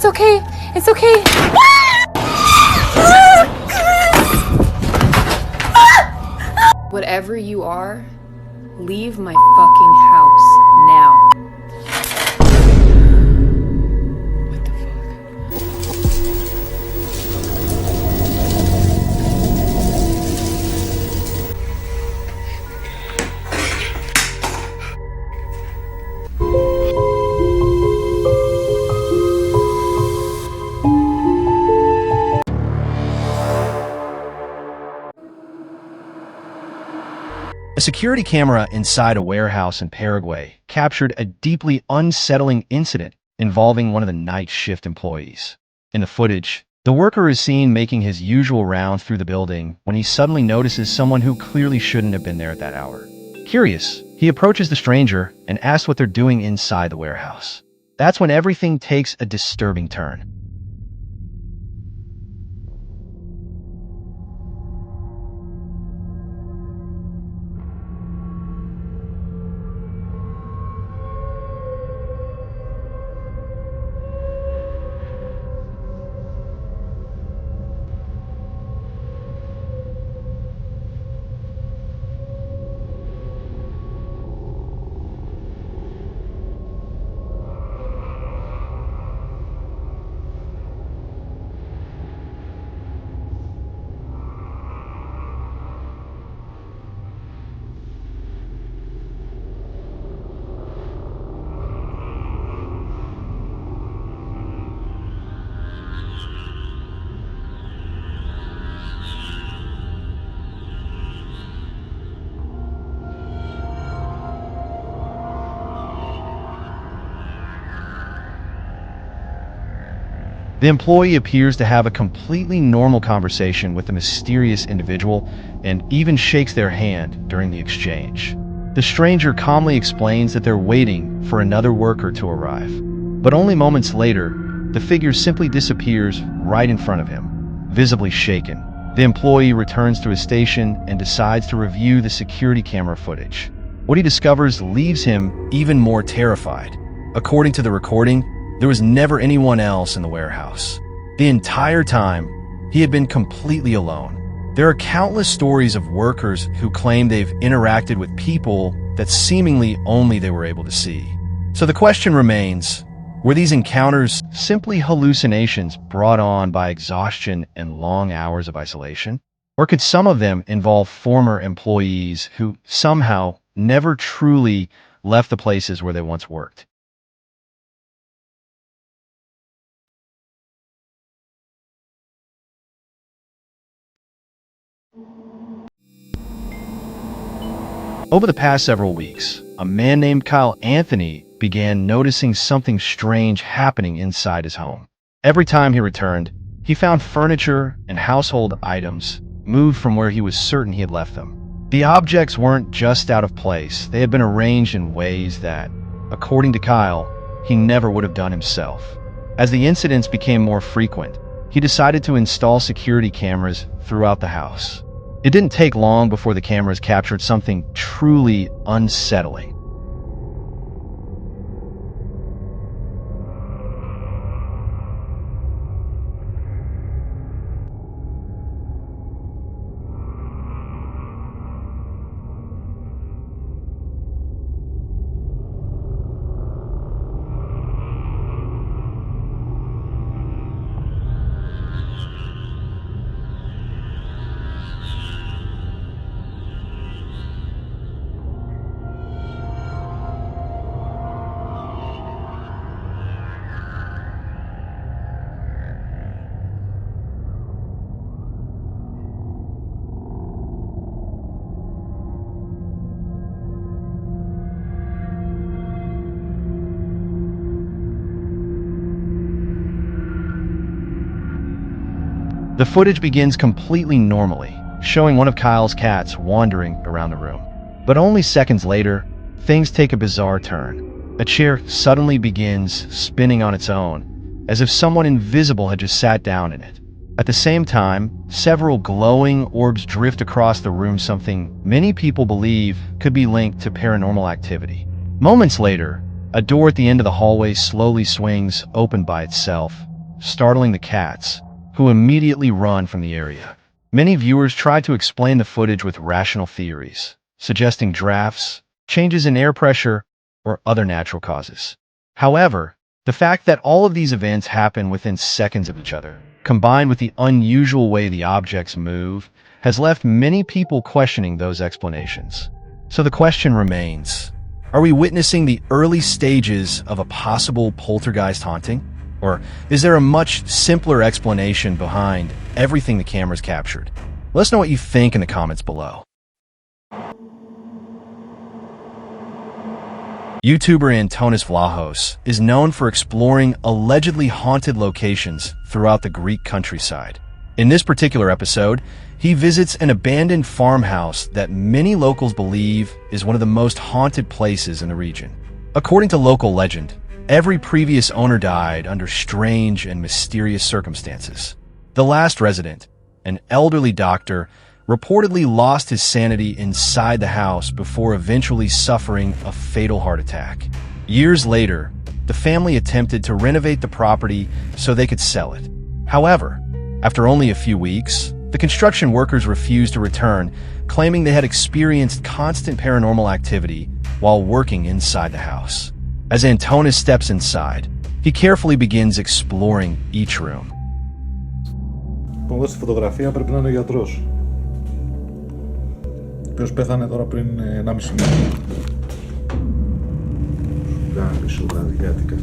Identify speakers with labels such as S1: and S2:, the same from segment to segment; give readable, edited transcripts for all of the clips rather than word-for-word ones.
S1: It's okay. It's okay. Whatever you are, leave my fucking house now. What the fuck?
S2: A security camera inside a warehouse in Paraguay captured a deeply unsettling incident involving one of the night shift employees. In the footage, the worker is seen making his usual rounds through the building when he suddenly notices someone who clearly shouldn't have been there at that hour. Curious, he approaches the stranger and asks what they're doing inside the warehouse. That's when everything takes a disturbing turn. The employee appears to have a completely normal conversation with the mysterious individual and even shakes their hand during the exchange. The stranger calmly explains that they're waiting for another worker to arrive. But only moments later, the figure simply disappears right in front of him, visibly shaken. The employee returns to his station and decides to review the security camera footage. What he discovers leaves him even more terrified. According to the recording, there was never anyone else in the warehouse. The entire time, he had been completely alone. There are countless stories of workers who claim they've interacted with people that seemingly only they were able to see. So the question remains, were these encounters simply hallucinations brought on by exhaustion and long hours of isolation? Or could some of them involve former employees who somehow never truly left the places where they once worked? Over the past several weeks, a man named Kyle Anthony began noticing something strange happening inside his home. Every time he returned, he found furniture and household items moved from where he was certain he had left them. The objects weren't just out of place, they had been arranged in ways that, according to Kyle, he never would have done himself. As the incidents became more frequent, he decided to install security cameras throughout the house. It didn't take long before the cameras captured something truly unsettling. The footage begins completely normally, showing one of Kyle's cats wandering around the room. But only seconds later, things take a bizarre turn. A chair suddenly begins spinning on its own, as if someone invisible had just sat down in it. At the same time, several glowing orbs drift across the room, something many people believe could be linked to paranormal activity. Moments later, a door at the end of the hallway slowly swings open by itself, startling the cats, who immediately run from the area. Many viewers try to explain the footage with rational theories, suggesting drafts, changes in air pressure, or other natural causes. However, the fact that all of these events happen within seconds of each other, combined with the unusual way the objects move, has left many people questioning those explanations. So the question remains, are we witnessing the early stages of a possible poltergeist haunting? Or is there a much simpler explanation behind everything the cameras captured? Let us know what you think in the comments below. YouTuber Antonis Vlahos is known for exploring allegedly haunted locations throughout the Greek countryside. In this particular episode, he visits an abandoned farmhouse that many locals believe is one of the most haunted places in the region. According to local legend, every previous owner died under strange and mysterious circumstances. The last resident, an elderly doctor, reportedly lost his sanity inside the house before eventually suffering a fatal heart attack. Years later, the family attempted to renovate the property so they could sell it. However, after only a few weeks, the construction workers refused to return, claiming they had experienced constant paranormal activity while working inside the house. As Antonis steps inside, he carefully begins exploring each room.
S3: Εδώ στη φωτογραφία πρέπει να είναι ο γιατρός, ο οποίος πέθανε τώρα πριν 1,5 μήνα. Σου βραδιάτικα.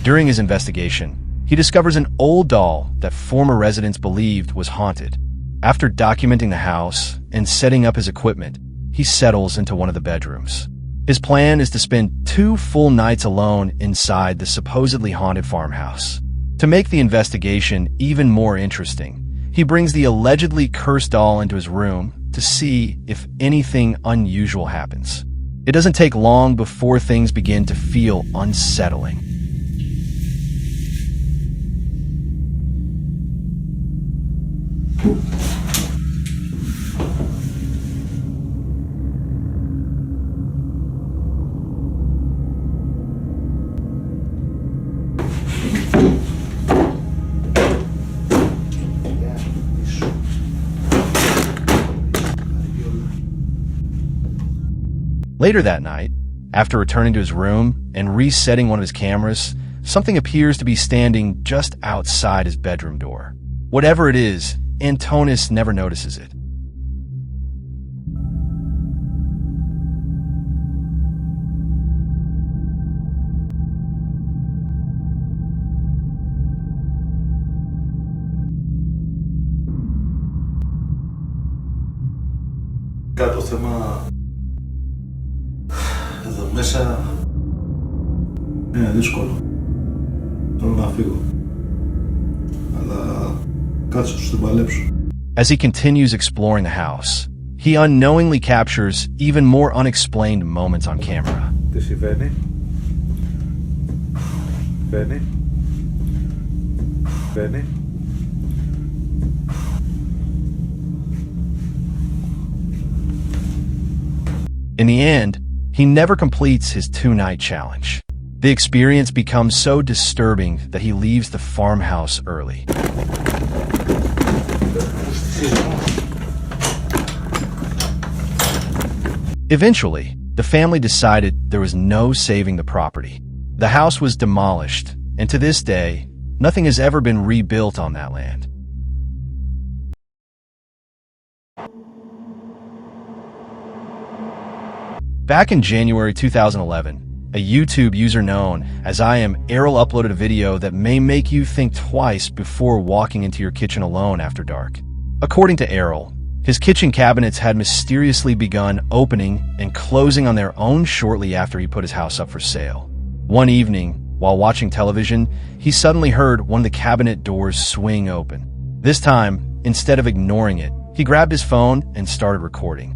S2: During his investigation, he discovers an old doll that former residents believed was haunted. After documenting the house and setting up his equipment, he settles into one of the bedrooms. His plan is to spend 2 full nights alone inside the supposedly haunted farmhouse. To make the investigation even more interesting, he brings the allegedly cursed doll into his room to see if anything unusual happens. It doesn't take long before things begin to feel unsettling. Later that night, after returning to his room and resetting one of his cameras, something appears to be standing just outside his bedroom door. Whatever it is, Antonis never notices it.
S3: Το θέμα εδώ μέσα είναι δύσκολο. Θέλω να φύγω, αλλά κάτσε σου την παλέψω.
S2: As he continues exploring the house, he unknowingly captures even more unexplained moments on camera.
S3: Τι συμβαίνει? Μπαίνει. Μπαίνει.
S2: In the end, he never completes his 2-night challenge. The experience becomes so disturbing that he leaves the farmhouse early. Eventually, the family decided there was no saving the property. The house was demolished, and to this day, nothing has ever been rebuilt on that land. Back in January 2011, a YouTube user known as Errol uploaded a video that may make you think twice before walking into your kitchen alone after dark. According to Errol, his kitchen cabinets had mysteriously begun opening and closing on their own shortly after he put his house up for sale. One evening, while watching television, he suddenly heard one of the cabinet doors swing open. This time, instead of ignoring it, he grabbed his phone and started recording.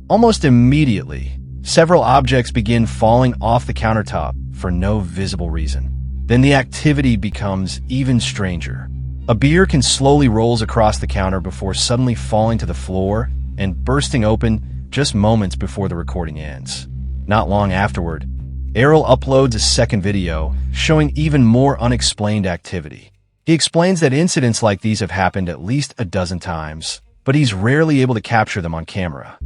S2: Almost immediately, several objects begin falling off the countertop for no visible reason. Then the activity becomes even stranger. A beer can slowly rolls across the counter before suddenly falling to the floor and bursting open just moments before the recording ends. Not long afterward, Errol uploads a second video showing even more unexplained activity. He explains that incidents like these have happened at least a dozen times, but he's rarely able to capture them on camera.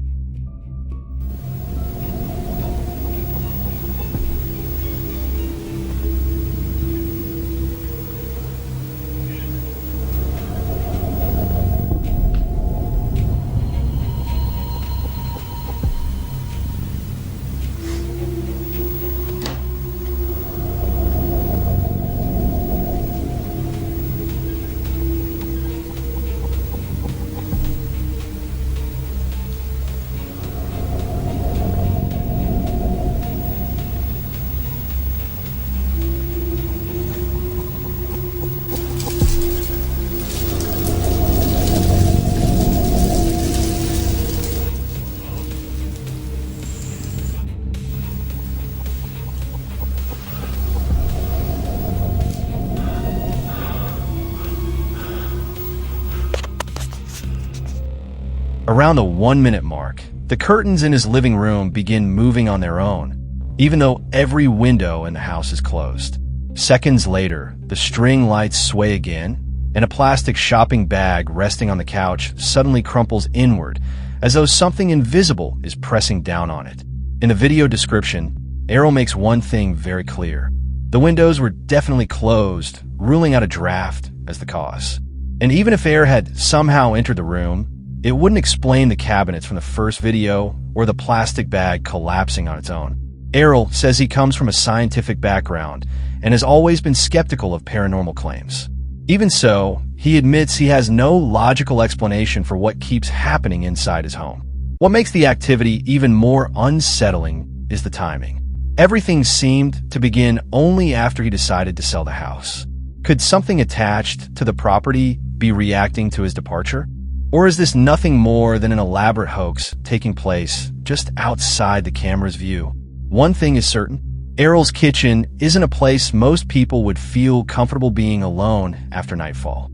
S2: Around the 1-minute mark, the curtains in his living room begin moving on their own, even though every window in the house is closed. Seconds later, the string lights sway again, and a plastic shopping bag resting on the couch suddenly crumples inward, as though something invisible is pressing down on it. In the video description, Errol makes one thing very clear. The windows were definitely closed, ruling out a draft as the cause. And even if air had somehow entered the room, it wouldn't explain the cabinets from the first video or the plastic bag collapsing on its own. Errol says he comes from a scientific background and has always been skeptical of paranormal claims. Even so, he admits he has no logical explanation for what keeps happening inside his home. What makes the activity even more unsettling is the timing. Everything seemed to begin only after he decided to sell the house. Could something attached to the property be reacting to his departure? Or is this nothing more than an elaborate hoax taking place just outside the camera's view? One thing is certain, Errol's kitchen isn't a place most people would feel comfortable being alone after nightfall.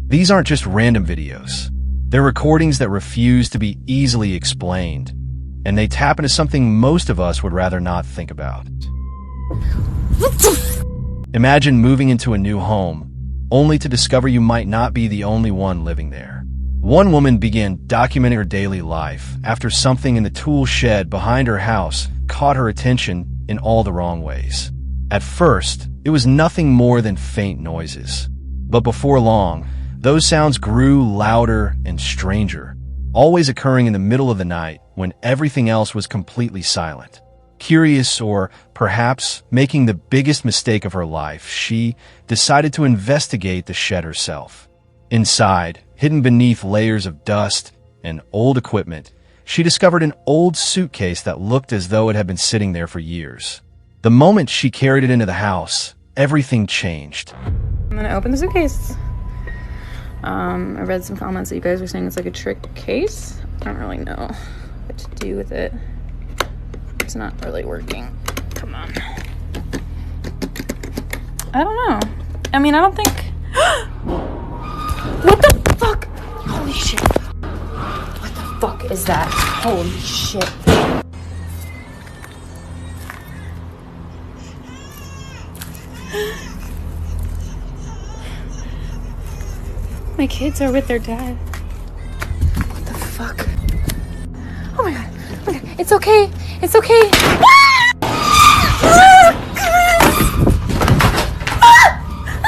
S2: These aren't just random videos. They're recordings that refuse to be easily explained, and they tap into something most of us would rather not think about. Imagine moving into a new home, only to discover you might not be the only one living there. One woman began documenting her daily life after something in the tool shed behind her house caught her attention in all the wrong ways. At first, it was nothing more than faint noises. But before long, those sounds grew louder and stranger, always occurring in the middle of the night when everything else was completely silent. Curious, or perhaps making the biggest mistake of her life, she decided to investigate the shed herself. Inside, hidden beneath layers of dust and old equipment, she discovered an old suitcase that looked as though it had been sitting there for years. The moment she carried it into the house, everything changed.
S4: I'm gonna open the suitcase. I read some comments that you guys were saying it's like a trick case. I don't really know what to do with it. It's not really working. Come on. I don't know. I mean, I don't think... What the fuck? Holy shit. What the fuck is that? Holy shit. My kids are with their dad. What the fuck? Oh my god. Oh my god. It's okay. It's okay.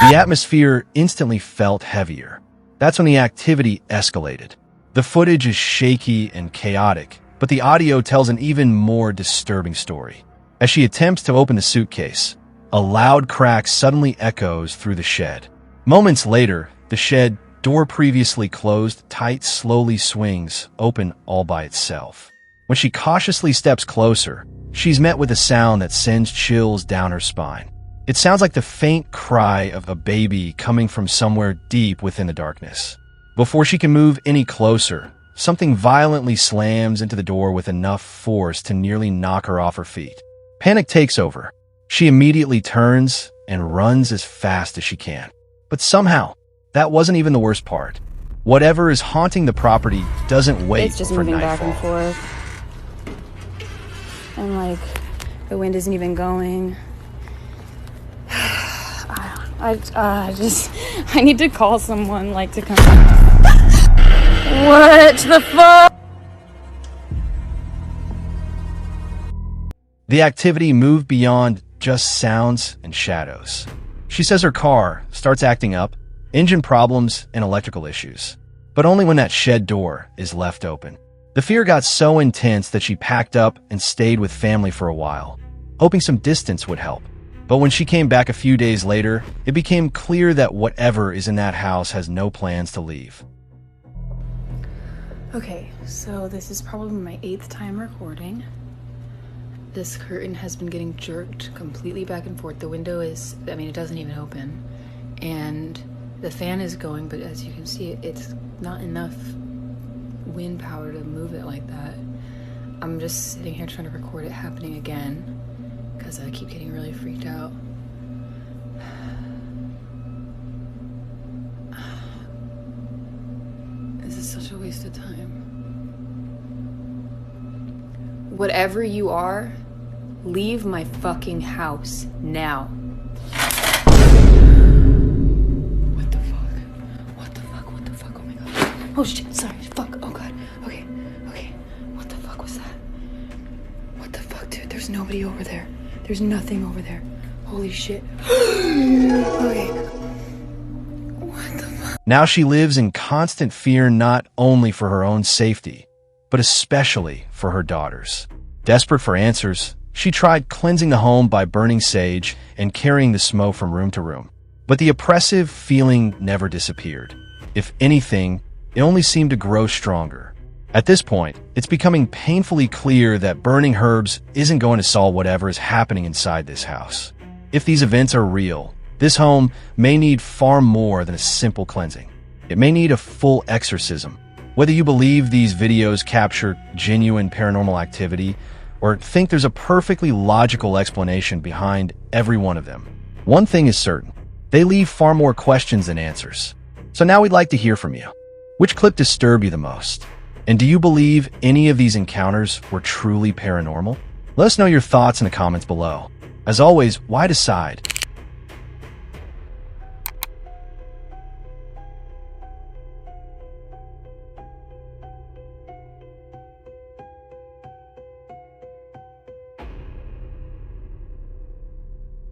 S2: The atmosphere instantly felt heavier. That's when the activity escalated. The footage is shaky and chaotic, but the audio tells an even more disturbing story. As she attempts to open the suitcase, a loud crack suddenly echoes through the shed. Moments later, the shed door previously closed tight slowly swings open all by itself. When she cautiously steps closer, she's met with a sound that sends chills down her spine. It sounds like the faint cry of a baby coming from somewhere deep within the darkness. Before she can move any closer, something violently slams into the door with enough force to nearly knock her off her feet. Panic takes over. She immediately turns and runs as fast as she can. But somehow, that wasn't even the worst part. Whatever is haunting the property doesn't wait
S4: It's just
S2: for
S4: moving back
S2: nightfall.
S4: and forth. And like, the wind isn't even going. I need to call someone, like, to come. What the fuck?
S2: The activity moved beyond just sounds and shadows. She says her car starts acting up, engine problems and electrical issues, but only when that shed door is left open. The fear got so intense that she packed up and stayed with family for a while, hoping some distance would help. But when she came back a few days later, it became clear that whatever is in that house has no plans to leave.
S4: Okay, so this is probably my 8th time recording. This curtain has been getting jerked completely back and forth. The window is, it doesn't even open. And the fan is going, but as you can see, it's not enough wind power to move it like that. I'm just sitting here trying to record it happening again, because I keep getting really freaked out. This is such a waste of time. Whatever you are, leave my fucking house now. What the fuck? What the fuck? What the fuck? Oh my god. Oh shit, sorry. Fuck. Oh god. Okay. What the fuck was that? What the fuck, dude? There's nobody over there. There's nothing over there. Holy shit. Okay. What the fuck?
S2: Now she lives in constant fear not only for her own safety, but especially for her daughters. Desperate for answers, she tried cleansing the home by burning sage and carrying the smoke from room to room. But the oppressive feeling never disappeared. If anything, it only seemed to grow stronger. At this point, it's becoming painfully clear that burning herbs isn't going to solve whatever is happening inside this house. If these events are real, this home may need far more than a simple cleansing. It may need a full exorcism. Whether you believe these videos capture genuine paranormal activity or think there's a perfectly logical explanation behind every one of them, one thing is certain: they leave far more questions than answers. So now we'd like to hear from you. Which clip disturbed you the most? And do you believe any of these encounters were truly paranormal? Let us know your thoughts in the comments below. As always, why decide?